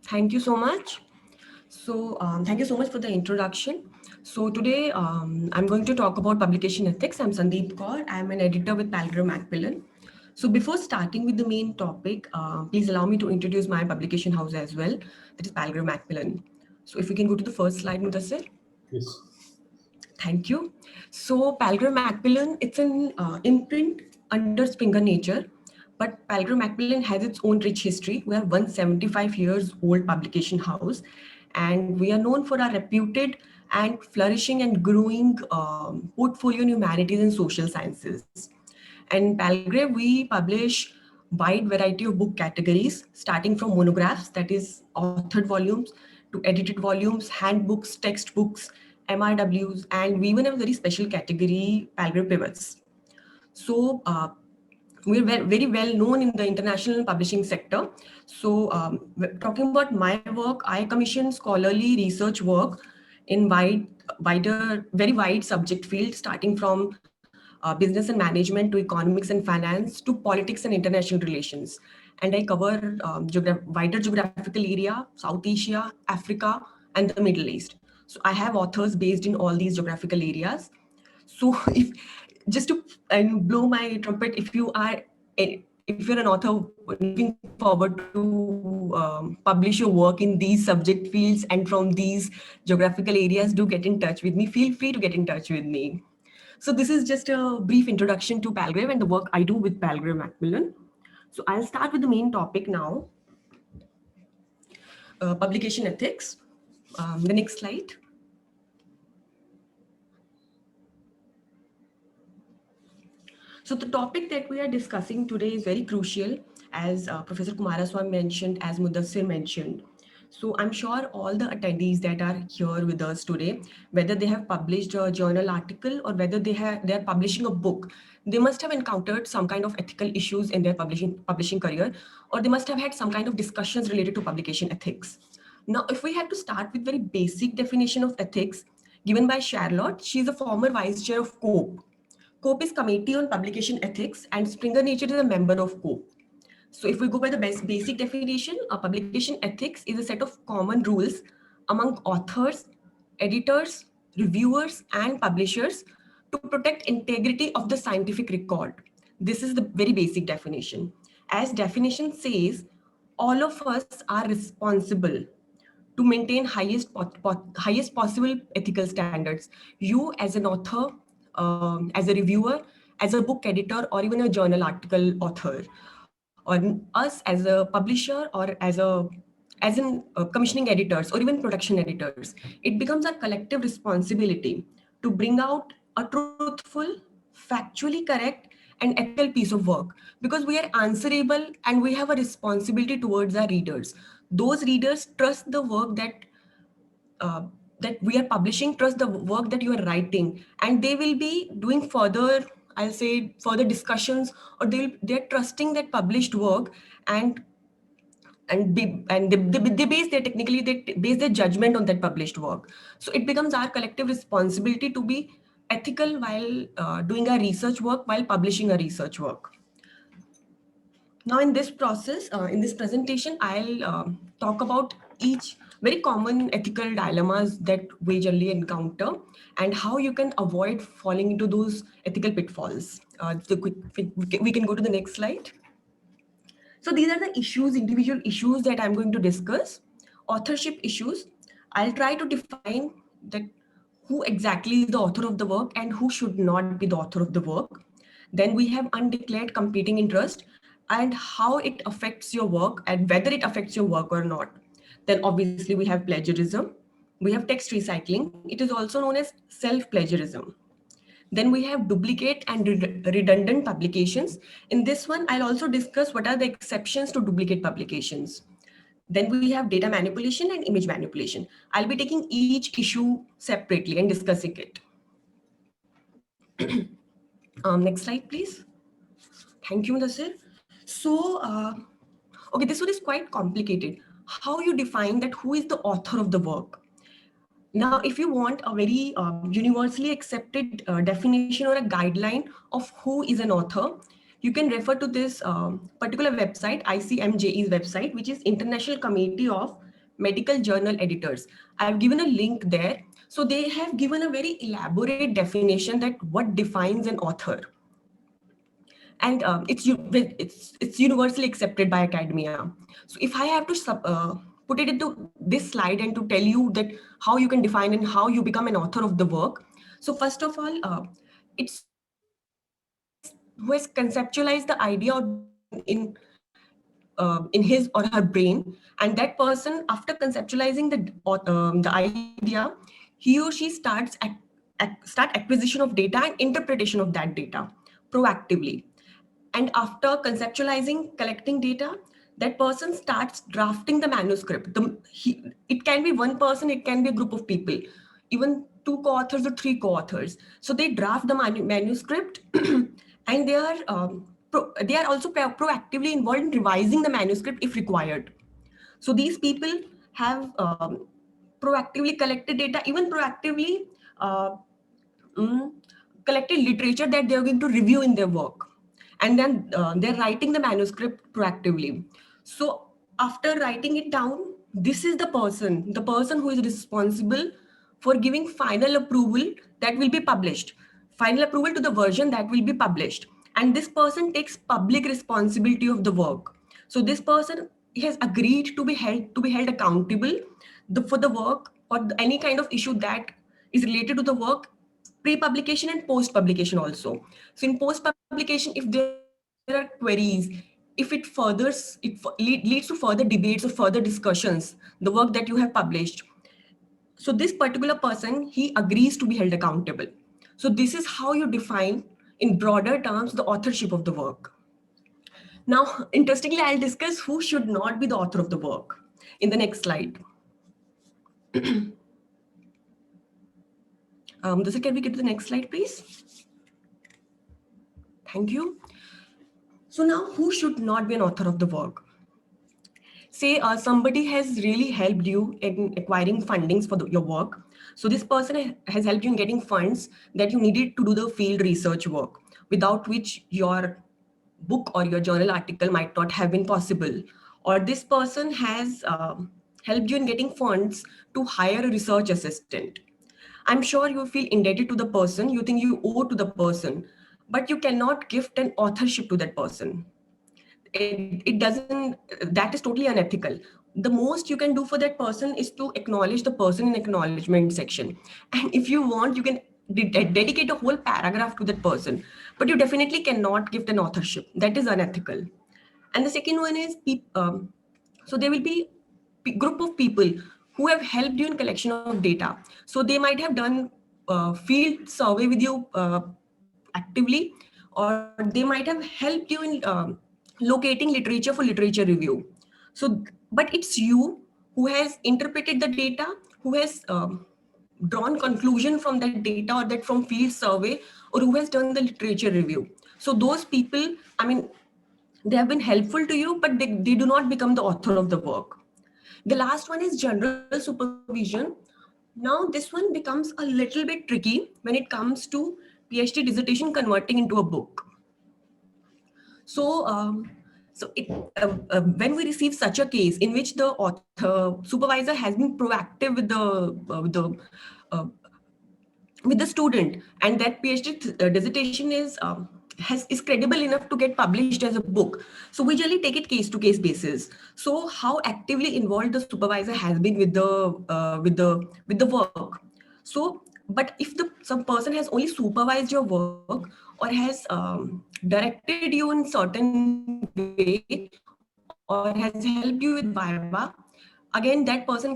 Thank you so much. Thank you so much for the introduction. So, today I'm going to talk about publication ethics. I'm Sandeep Kaur. I'm an editor with Palgrave Macmillan. So, before starting with the main topic, please allow me to introduce my publication house as well, that is Palgrave Macmillan. So, if we can go to the first slide, Mudassir. Yes. Thank you. So, Palgrave Macmillan, it's an imprint under Springer Nature, but Palgrave Macmillan has its own rich history. We are 175 years old publication house, and we are known for our reputed and flourishing and growing portfolio in humanities and social sciences. And Palgrave, we publish wide variety of book categories, starting from monographs, that is authored volumes, to edited volumes, handbooks, textbooks, MRWs, and we even have a very special category, Palgrave Pivots. So we're very well known in the international publishing sector. So talking about my work, I commission scholarly research work in very wide subject field, starting from business and management to economics and finance to politics and international relations. And I cover wider geographical area, South Asia, Africa, and the Middle East. So I have authors based in all these geographical areas. So if just to and blow my trumpet, if you're an author looking forward to publish your work in these subject fields and from these geographical areas, do get in touch with me. Feel free to get in touch with me. So this is just a brief introduction to Palgrave and the work I do with Palgrave Macmillan. So I'll start with the main topic now, publication ethics. The next slide. So the topic that we are discussing today is very crucial, as Professor Kumaraswamy mentioned, as Mudassir mentioned. So I'm sure all the attendees that are here with us today, whether they have published a journal article or whether they are publishing a book, they must have encountered some kind of ethical issues in their publishing career, or they must have had some kind of discussions related to publication ethics. Now, if we had to start with very basic definition of ethics given by Charlotte, she is a former vice chair of COPE. COPE is Committee on Publication Ethics, and Springer Nature is a member of COPE. So if we go by the basic definition, a publication ethics is a set of common rules among authors, editors, reviewers, and publishers to protect integrity of the scientific record. This is the very basic definition. As definition says, all of us are responsible to maintain highest possible ethical standards. You as an author, as a reviewer, as a book editor, or even a journal article author, or us as a publisher, or as in commissioning editors or even production editors, it becomes our collective responsibility to bring out a truthful, factually correct, and ethical piece of work, because we are answerable and we have a responsibility towards our readers. Those readers trust the work that we are publishing, trust the work that you are writing, and they will be doing further, I'll say, further discussions, or they're trusting that published work, and they base their technically they base their judgment on that published work. So it becomes our collective responsibility to be ethical while doing our research work, while publishing a research work. Now, in this process, in this presentation, I'll talk about each very common ethical dilemmas that we generally encounter and how you can avoid falling into those ethical pitfalls. We can go to the next slide. So these are the issues, individual issues that I'm going to discuss. Authorship issues. I'll try to define that who exactly is the author of the work and who should not be the author of the work. Then we have undeclared competing interest and how it affects your work and whether it affects your work or not. Then obviously we have plagiarism. We have text recycling. It is also known as self-plagiarism. Then we have duplicate and redundant publications. In this one, I'll also discuss what are the exceptions to duplicate publications. Then we have data manipulation and image manipulation. I'll be taking each issue separately and discussing it. Next slide, please. Thank you, Mudassir. So, okay, this one is quite complicated. How you define that who is the author of the work? Now, if you want a very universally accepted definition or a guideline of who is an author, you can refer to this particular website, ICMJE's website, which is International Committee of Medical Journal Editors. I've given a link there. So they have given a very elaborate definition that what defines an author. And it's universally accepted by academia. So if I have to put it into this slide and to tell you that how you can define and how you become an author of the work. So first of all, it's who has conceptualized the idea in his or her brain, and that person, after conceptualizing the idea, he or she start acquisition of data and interpretation of that data proactively. And after conceptualizing, collecting data, that person starts drafting the manuscript. It can be one person, it can be a group of people, even two co-authors or three co-authors. So they draft the manuscript and they are also proactively involved in revising the manuscript if required. So these people have proactively collected data, even proactively uh, collected literature that they're going to review in their work. And then they're writing the manuscript proactively. So after writing it down, this is the person who is responsible for giving final approval that will be published, final approval to the version that will be published. And this person takes public responsibility of the work. So this person has agreed to be held accountable for the work or any kind of issue that is related to the work, pre-publication and post-publication also. So in post-publication, if there are queries, if it furthers, leads to further debates or further discussions, the work that you have published. So this particular person, he agrees to be held accountable. So this is how you define, in broader terms, the authorship of the work. Now, interestingly, I'll discuss who should not be the author of the work in the next slide. Does it, can we get to the next slide, please? Thank you. So now, who should not be an author of the work? Say somebody has really helped you in acquiring fundings for your work. So this person has helped you in getting funds that you needed to do the field research work, without which your book or your journal article might not have been possible. Or this person has helped you in getting funds to hire a research assistant. I'm sure you feel indebted to the person, you think you owe to the person, but you cannot gift an authorship to that person. It doesn't, that is totally unethical. The most you can do for that person is to acknowledge the person in acknowledgement section. And if you want, you can dedicate a whole paragraph to that person, but you definitely cannot gift an authorship. That is unethical. And the second one is, so there will be group of people who have helped you in collection of data. So they might have done field survey with you actively, or they might have helped you in locating literature for literature review. So, but it's you who has interpreted the data, who has drawn conclusion from that data or that from field survey, or who has done the literature review. So those people, I mean, they have been helpful to you, but they do not become the author of the work. The last one is general supervision. Now, this one becomes a little bit tricky when it comes to PhD dissertation converting into a book. So, when we receive such a case in which the author supervisor has been proactive uh, with the student, and that PhD dissertation is credible enough to get published as a book. So we usually take it case to case basis. So how actively involved the supervisor has been with the work. So, but if some person has only supervised your work or has directed you in certain way or has helped you with viva, again that person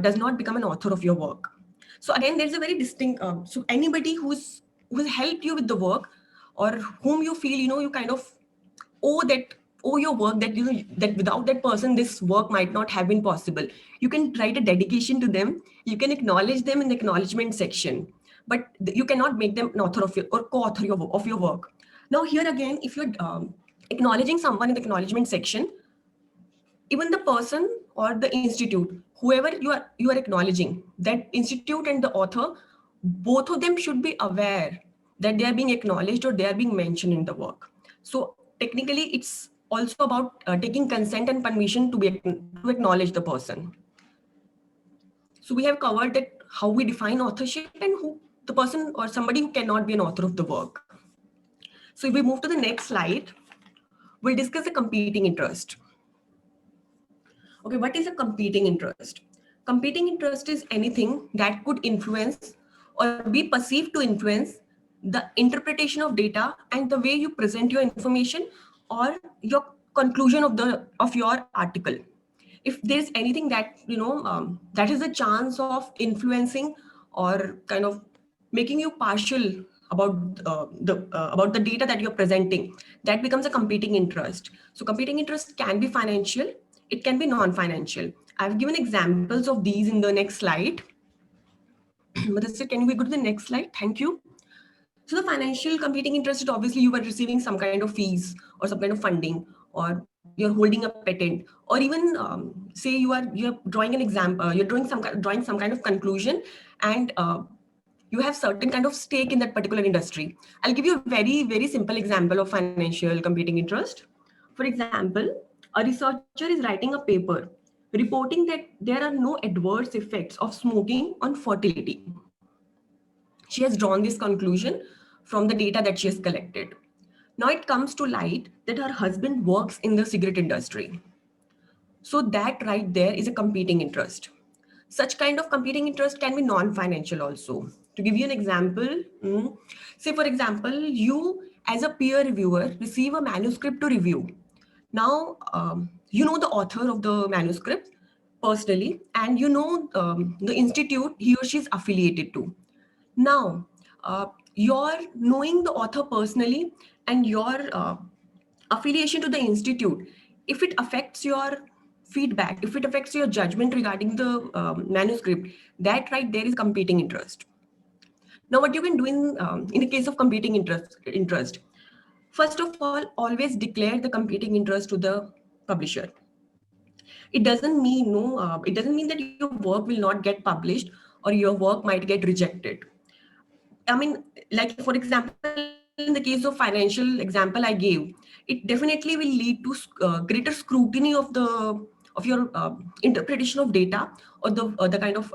does not become an author of your work. So again, there's a very distinct. So anybody who's helped you with the work, or whom you feel you kind of owe your work, that that without that person this work might not have been possible. You can write a dedication to them. You can acknowledge them in the acknowledgement section, but you cannot make them an author of your or co-author of your work. Now here again, if you're acknowledging someone in the acknowledgement section, even the person or the institute, whoever you are acknowledging, that institute and the author, both of them should be aware that they are being acknowledged or they are being mentioned in the work. So technically it's also about taking consent and permission to acknowledge the person. So we have covered that how we define authorship and who the person or somebody who cannot be an author of the work. So if we move to the next slide, we'll discuss the competing interest. Okay, what is a competing interest? Competing interest is anything that could influence or be perceived to influence the interpretation of data and the way you present your information or your conclusion of your article. If there's anything that that is a chance of influencing or kind of making you partial about the data that you're presenting, that becomes a competing interest. So competing interest can be financial, it can be non-financial. I've given examples of these in the next slide. Madhusir, can we go to the next slide? Thank you. So the financial competing interest is obviously you were receiving some kind of fees or some kind of funding, or you're holding a patent, or even say you're drawing an example, you're drawing some kind of conclusion, and you have certain kind of stake in that particular industry. I'll give you a very simple example of financial competing interest. For example, a researcher is writing a paper reporting that there are no adverse effects of smoking on fertility. She has drawn this conclusion from the data that she has collected. Now it comes to light that her husband works in the cigarette industry. So that right there is a competing interest. Such kind of competing interest can be non-financial also. To give you an example, say for example, you as a peer reviewer receive a manuscript to review. Now, you know the author of the manuscript personally, and you know the institute he or she is affiliated to. Now, your knowing the author personally and your affiliation to the institute, if it affects your feedback, if it affects your judgment regarding the manuscript, that right there is competing interest. Now, what you can do in the case of competing interest, first of all, always declare the competing interest to the publisher. It doesn't mean it doesn't mean that your work will not get published or your work might get rejected. I mean, like for example, in the case of financial example I gave, it definitely will lead to greater scrutiny of your interpretation of data or the kind of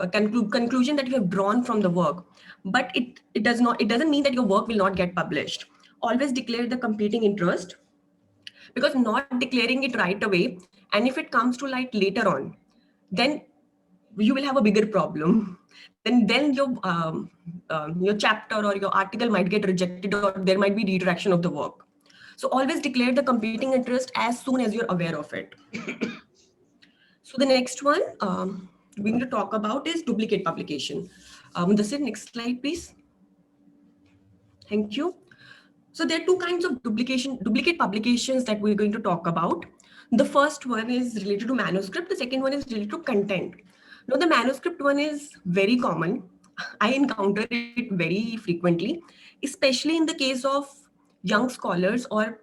conclusion that you have drawn from the work. But it doesn't mean that your work will not get published. Always declare the competing interest, because not declaring it right away, and if it comes to light later on, then you will have a bigger problem. Then your chapter or your article might get rejected, or there might be redirection of the work. So always declare the competing interest as soon as you're aware of it. So the next one we're going to talk about is duplicate publication. Muddassir, next slide please. Thank you. So there are two kinds of duplicate publications that we're going to talk about. The first one is related to manuscript. The second one is related to content. Now the manuscript one is very common. I encounter it very frequently, especially in the case of young scholars or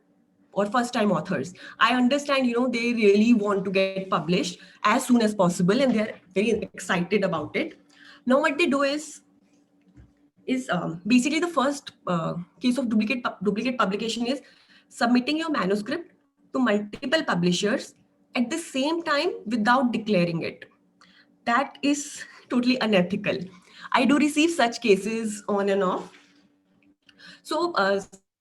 first time authors. I understand, they really want to get published as soon as possible and they're very excited about it. Now what they do is basically the first case of duplicate publication is submitting your manuscript to multiple publishers at the same time without declaring it. That is totally unethical. I do receive such cases on and off. So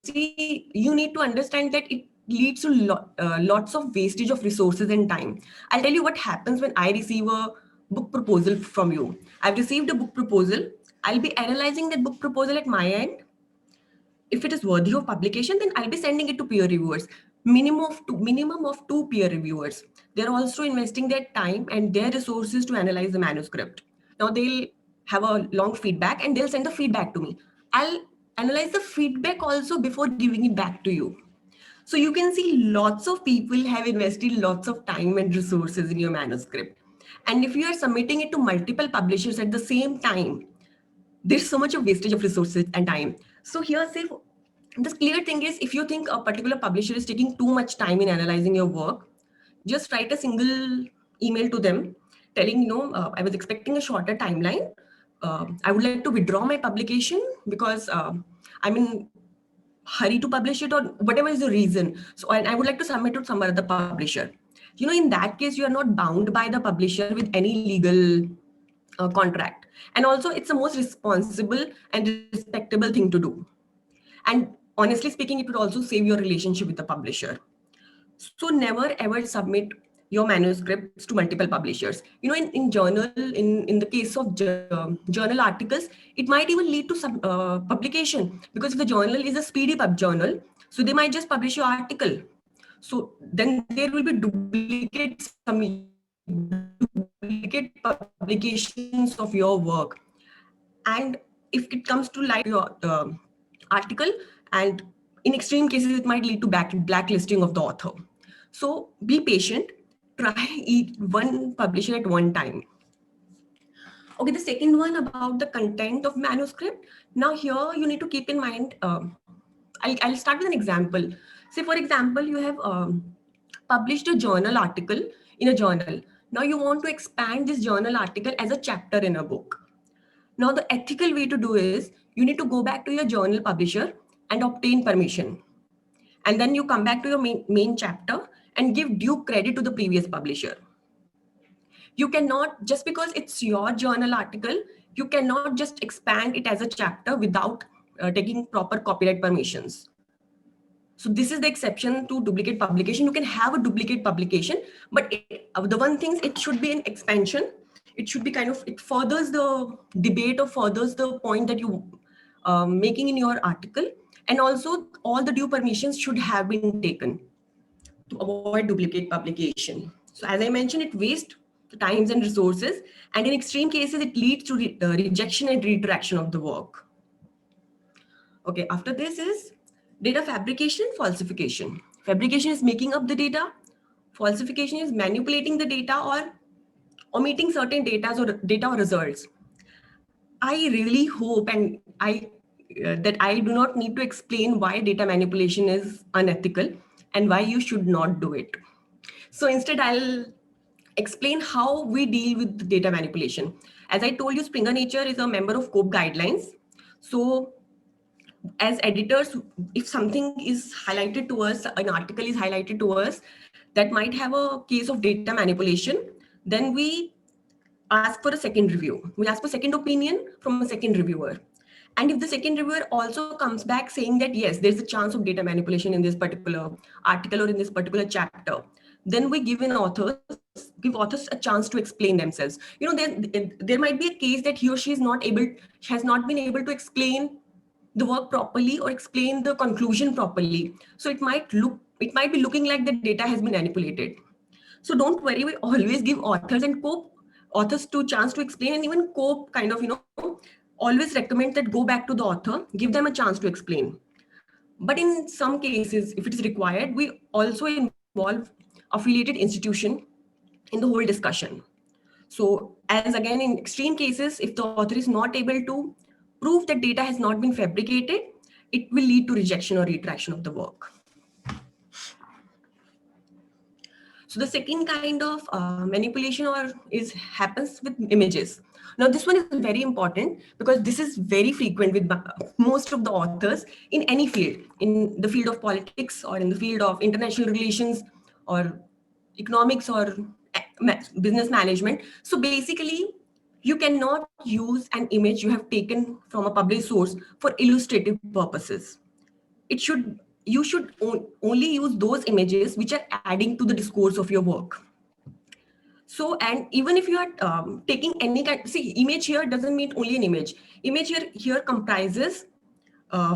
see, you need to understand that it leads to lots of wastage of resources and time. I'll tell you what happens when I receive a book proposal from you. I've received a book proposal. I'll be analyzing that book proposal at my end. If it is worthy of publication, then I'll be sending it to peer reviewers. Minimum of two peer reviewers. They're also investing their time and their resources to analyze the manuscript. Now they'll have a long feedback and they'll send the feedback to me. I'll analyze the feedback also before giving it back to you. So you can see lots of people have invested lots of time and resources in your manuscript. And if you are submitting it to multiple publishers at the same time, there's so much of wastage of resources and time. So here, say, the clear thing is, if you think a particular publisher is taking too much time in analyzing your work, just write a single email to them telling, I was expecting a shorter timeline. I would like to withdraw my publication because I'm in hurry to publish it, or whatever is the reason. So I would like to submit to some other publisher. In that case, you are not bound by the publisher with any legal contract. And also, it's the most responsible and respectable thing to do. And honestly speaking, it would also save your relationship with the publisher. So never ever submit your manuscripts to multiple publishers. In journal, in the case of journal articles, it might even lead to some publication, because if the journal is a speedy pub journal, so they might just publish your article. So then there will be duplicate publications of your work. And if it comes to like your article, and in extreme cases, it might lead to blacklisting of the author. So be patient, try each one publisher at one time. Okay, the second one about the content of manuscript. Now here you need to keep in mind, I'll start with an example. Say for example, you have published a journal article in a journal. Now you want to expand this journal article as a chapter in a book. Now the ethical way to do is, you need to go back to your journal publisher and obtain permission. And then you come back to your main chapter and give due credit to the previous publisher. You cannot, just because it's your journal article, you cannot just expand it as a chapter without taking proper copyright permissions. So this is the exception to duplicate publication. You can have a duplicate publication, but the one thing, it should be an expansion. It should be it furthers the debate or furthers the point that you making in your article. And also all the due permissions should have been taken to avoid duplicate publication. So as I mentioned, it wastes times and resources, and in extreme cases, it leads to rejection and retraction of the work. Okay, after this is data fabrication, falsification. Fabrication is making up the data. Falsification is manipulating the data or omitting certain data or results. I really hope that I do not need to explain why data manipulation is unethical and why you should not do it. So instead, I'll explain how we deal with data manipulation. As I told you, Springer Nature is a member of COPE guidelines. So as editors, if something is highlighted to us, an article is highlighted to us that might have a case of data manipulation, then we ask for a second review. We ask for second opinion from a second reviewer. And if the second reviewer also comes back saying that, yes, there's a chance of data manipulation in this particular article or in this particular chapter, then we give authors a chance to explain themselves. There might be a case that he or she has not been able to explain the work properly or explain the conclusion properly. So it might be looking like the data has been manipulated. So don't worry, we always give authors and authors to chance to explain, and even COPE always recommend that go back to the author, give them a chance to explain. But in some cases, if it is required, we also involve affiliated institution in the whole discussion. So as again, in extreme cases, if the author is not able to prove that data has not been fabricated, it will lead to rejection or retraction of the work. So the second kind of manipulation happens with images. Now this one is very important because this is very frequent with most of the authors in any field, in the field of politics or in the field of international relations or economics or business management. So basically, you cannot use an image you have taken from a published source for illustrative purposes. You should only use those images which are adding to the discourse of your work. So, and even if you are taking any kind, see, image here doesn't mean only an image. Image here comprises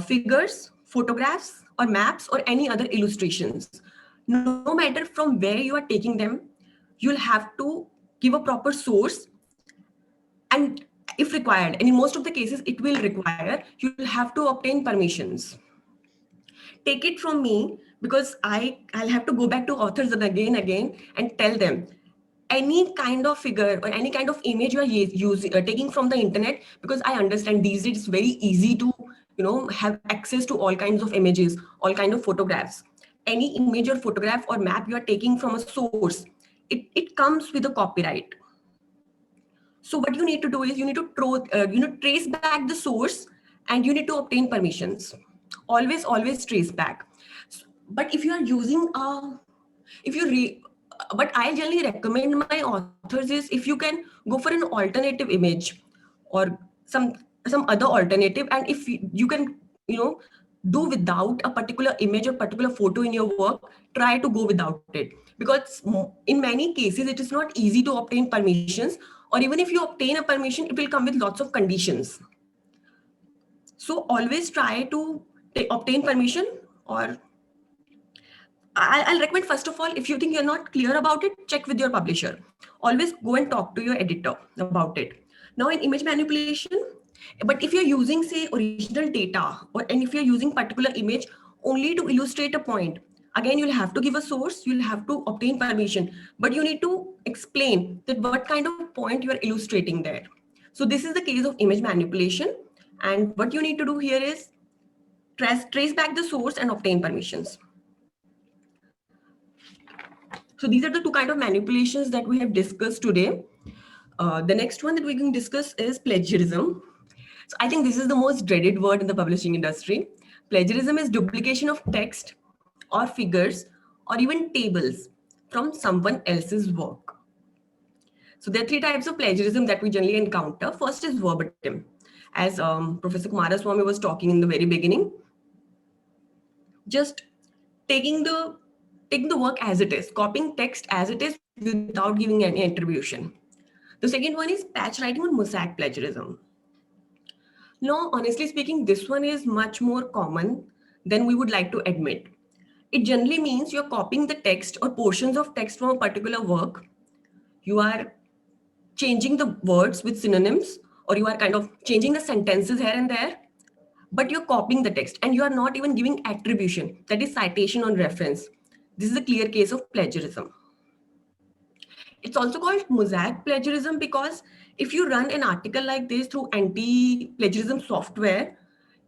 figures, photographs, or maps, or any other illustrations. No matter from where you are taking them, you'll have to give a proper source. And if required, and in most of the cases, it will require, you'll have to obtain permissions. Take it from me, because I'll have to go back to authors again and tell them, any kind of figure or any kind of image you are taking from the internet, because I understand these days it's very easy to have access to all kinds of images, all kinds of photographs. Any image or photograph or map you are taking from a source, it comes with a copyright. So what you need to do is you need to trace back the source, and you need to obtain permissions. Always trace back. But if you are using if you re what I generally recommend my authors is, if you can go for an alternative image or some other alternative, and if you can, do without a particular image or particular photo in your work, try to go without it, because in many cases it is not easy to obtain permissions, or even if you obtain a permission, it will come with lots of conditions. So always try to obtain permission. Or I'll recommend, first of all, if you think you're not clear about it, check with your publisher. Always go and talk to your editor about it. Now, in image manipulation, but if you're using, say, original data, and if you're using particular image only to illustrate a point, again, you'll have to give a source, you'll have to obtain permission, but you need to explain that what kind of point you are illustrating there. So this is the case of image manipulation. And what you need to do here is trace back the source and obtain permissions. So these are the two kind of manipulations that we have discussed today. The next one that we can discuss is plagiarism. So I think this is the most dreaded word in the publishing industry. Plagiarism is duplication of text or figures or even tables from someone else's work. So there are three types of plagiarism that we generally encounter. First is verbatim, as Professor Kumaraswamy was talking in the very beginning. Just taking the work as it is, copying text as it is without giving any attribution. The second one is patch writing or mosaic plagiarism. Now, honestly speaking, this one is much more common than we would like to admit. It generally means you're copying the text or portions of text from a particular work. You are changing the words with synonyms, or you are kind of changing the sentences here and there, but you're copying the text and you are not even giving attribution, that is citation or reference. This is a clear case of plagiarism. It's also called mosaic plagiarism because if you run an article like this through anti-plagiarism software,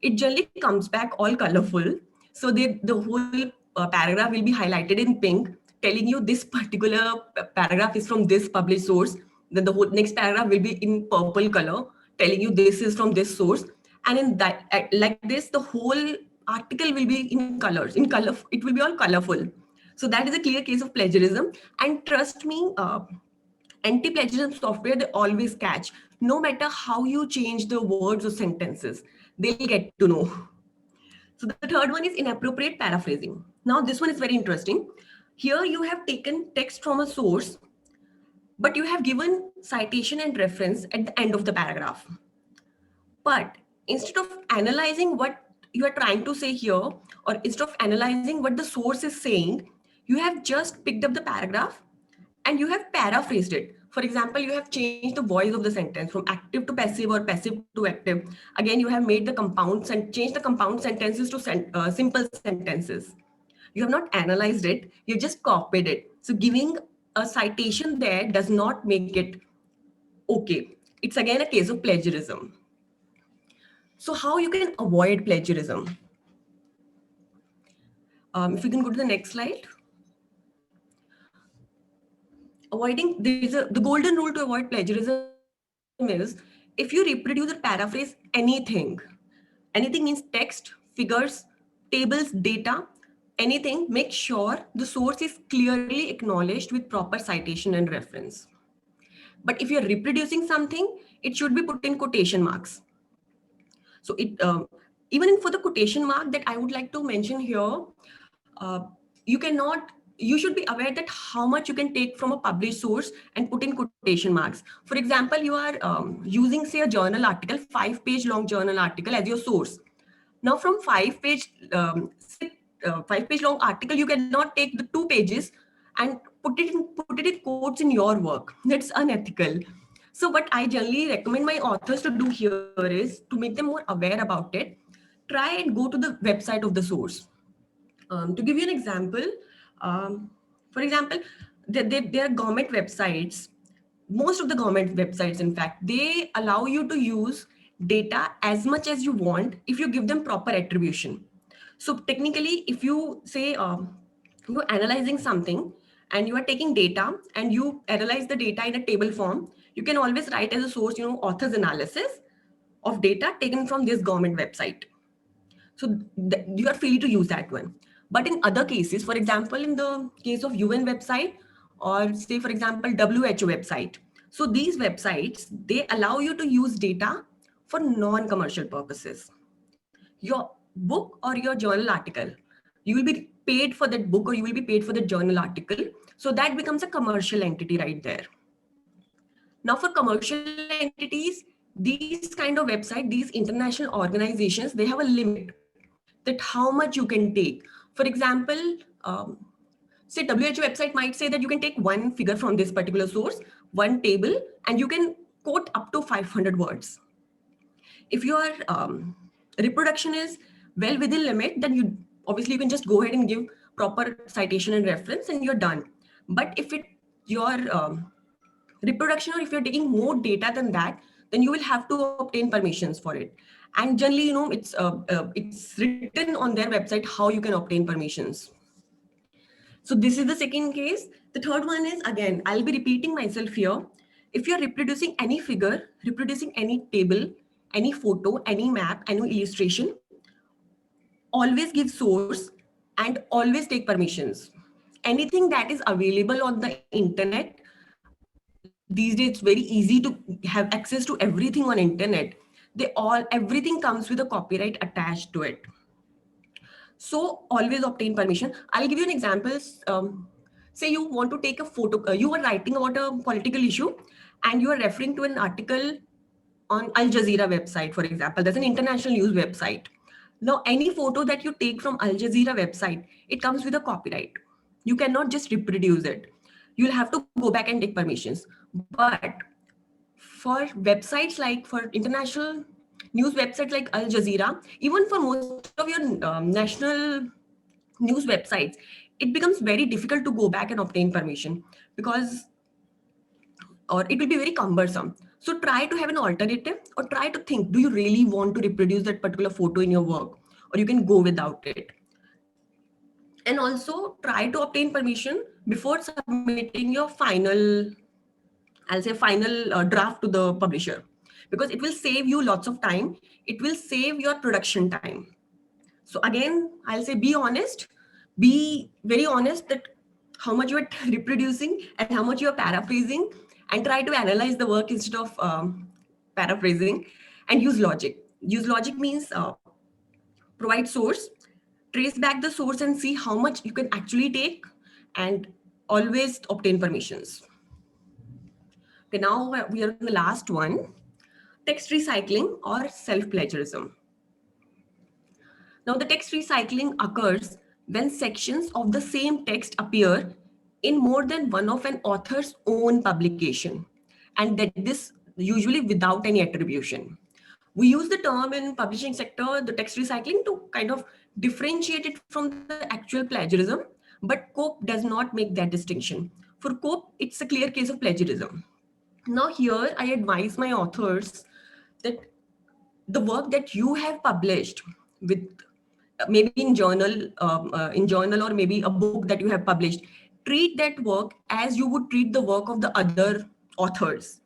it generally comes back all colorful. So the whole paragraph will be highlighted in pink, telling you this particular paragraph is from this published source. Then the whole next paragraph will be in purple color, telling you this is from this source. And in that, like this, the whole article will be in colors, it will be all colorful. So that is a clear case of plagiarism. And trust me, anti-plagiarism software, they always catch. No matter how you change the words or sentences, they'll get to know. So the third one is inappropriate paraphrasing. Now this one is very interesting. Here you have taken text from a source, but you have given citation and reference at the end of the paragraph. But instead of analyzing what you are trying to say here, or instead of analyzing what the source is saying, you have just picked up the paragraph and you have paraphrased it. For example, you have changed the voice of the sentence from active to passive or passive to active. Again, you have made the compounds and changed the compound sentences to simple sentences. You have not analyzed it, you just copied it. So giving a citation there does not make it okay. It's again a case of plagiarism. So how you can avoid plagiarism? If we can go to the next slide. The golden rule to avoid plagiarism is, if you reproduce or paraphrase anything means text, figures, tables, data, anything, make sure the source is clearly acknowledged with proper citation and reference. But if you're reproducing something, it should be put in quotation marks. So even for the quotation mark that I would like to mention here, you should be aware that how much you can take from a published source and put in quotation marks. For example, you are using, say, a journal article, 5-page long journal article as your source. Now from 5-page long article, you cannot take the 2 pages and put it in quotes in your work. That's unethical. So what I generally recommend my authors to do here is, to make them more aware about it, try and go to the website of the source. To give you an example, for example, there are government websites. Most of the government websites, in fact, they allow you to use data as much as you want if you give them proper attribution. So technically, if you say you're analyzing something and you are taking data and you analyze the data in a table form, you can always write as a source, author's analysis of data taken from this government website. So you are free to use that one. But in other cases, for example, in the case of UN website, or say, for example, WHO website. So these websites, they allow you to use data for non-commercial purposes. Your book or your journal article, you will be paid for that book or you will be paid for the journal article. So that becomes a commercial entity right there. Now for commercial entities, these kind of website, these international organizations, they have a limit that how much you can take. For example, say WHO website might say that you can take one figure from this particular source, one table, and you can quote up to 500 words. If your reproduction is well within limit, then you obviously you can just go ahead and give proper citation and reference and you're done. But if your reproduction, or if you're taking more data than that, then you will have to obtain permissions for it. And generally, it's written on their website how you can obtain permissions. So this is the second case. The third one is, again, I'll be repeating myself here. If you're reproducing any figure, reproducing any table, any photo, any map, any illustration, always give source and always take permissions. Anything that is available on the internet, these days it's very easy to have access to everything on internet. Everything comes with a copyright attached to it. So always obtain permission. I'll give you an example. Say you want to take a photo, you are writing about a political issue and you are referring to an article on Al Jazeera website, for example. That's an international news website. Now, any photo that you take from Al Jazeera website, it comes with a copyright. You cannot just reproduce it. You'll have to go back and take permissions. But for websites for international news websites like Al Jazeera, even for most of your national news websites, it becomes very difficult to go back and obtain permission or it will be very cumbersome. So try to have an alternative, or try to think, do you really want to reproduce that particular photo in your work, or you can go without it. And also try to obtain permission before submitting your final, I'll say final draft to the publisher, because it will save you lots of time. It will save your production time. So again, I'll say be honest, be very honest that how much you are reproducing and how much you are paraphrasing, and try to analyze the work instead of paraphrasing, and use logic. Use logic means provide source, trace back the source and see how much you can actually take, and always obtain permissions. Okay, now we are on the last one, text recycling or self-plagiarism. Now, the text recycling occurs when sections of the same text appear in more than one of an author's own publication, and that this usually without any attribution. We use the term in publishing sector, the text recycling, to kind of differentiate it from the actual plagiarism, but COPE does not make that distinction. For COPE, it's a clear case of plagiarism. Now here, I advise my authors that the work that you have published with maybe in journal or maybe a book that you have published, treat that work as you would treat the work of the other authors.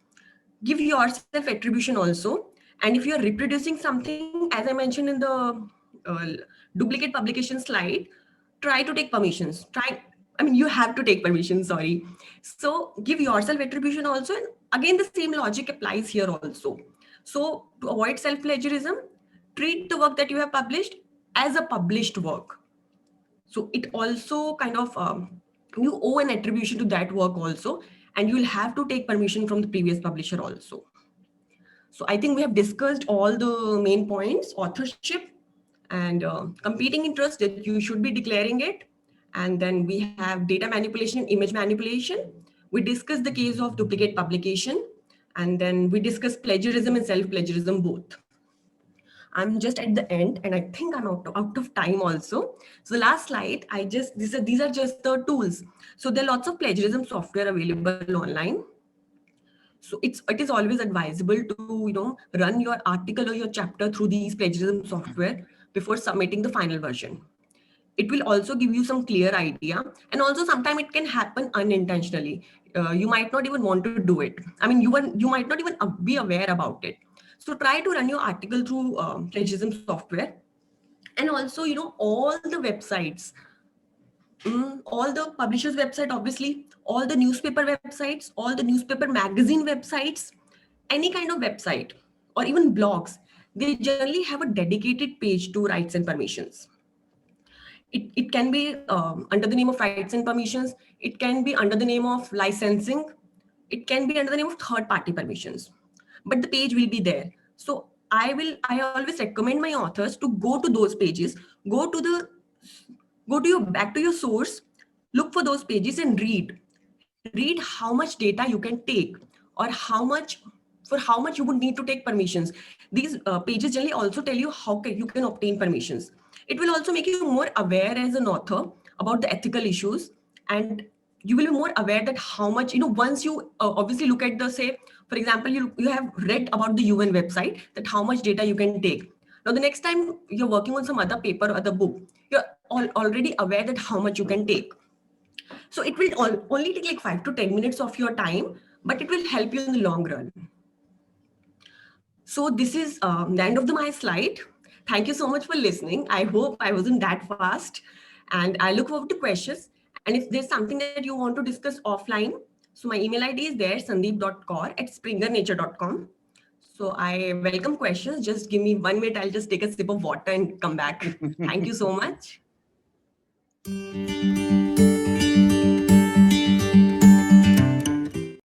Give yourself attribution also. And if you're reproducing something, as I mentioned in the duplicate publication slide, try to take permissions. You have to take permissions, sorry. So give yourself attribution also. And again, the same logic applies here also. So to avoid self-plagiarism, treat the work that you have published as a published work. So it also kind of, you owe an attribution to that work also, and you will have to take permission from the previous publisher also. So I think we have discussed all the main points: authorship and competing interest, that you should be declaring it. And then we have data manipulation and image manipulation. We discussed the case of duplicate publication. And then we discussed plagiarism and self-plagiarism both. I'm just at the end, and I think I'm out of time also. So the last slide, these are just the tools. So there are lots of plagiarism software available online. So it is always advisable to run your article or your chapter through these plagiarism software before submitting the final version. It will also give you some clear idea, and also sometimes it can happen unintentionally. You might not even want to do it. I mean, you might not even be aware about it. So try to run your article through plagiarism software. And also, all the websites, all the publishers website, obviously all the newspaper websites, all the newspaper magazine websites, any kind of website, or even blogs, they generally have a dedicated page to rights and permissions. It can be under the name of rights and permissions. It can be under the name of licensing. It can be under the name of third party permissions, but the page will be there. So I always recommend my authors to go to those pages, go to the go to your back to your source, look for those pages and read how much data you can take, or how much you would need to take permissions. These pages generally also tell you how you can obtain permissions. It will also make you more aware as an author about the ethical issues, and you will be more aware that how much, once you obviously look at the, say for example, you have read about the UN website, that how much data you can take. Now the next time you're working on some other paper or other book, you're already aware that how much you can take. So it will only take like 5 to 10 minutes of your time, but it will help you in the long run. So this is the end of my slide. Thank you so much for listening. I hope I wasn't that fast, and I look forward to questions. And if there's something that you want to discuss offline, so my email ID is there, sandeep.kaur@springernature.com. So I welcome questions. Just give me 1 minute. I'll just take a sip of water and come back. Thank you so much.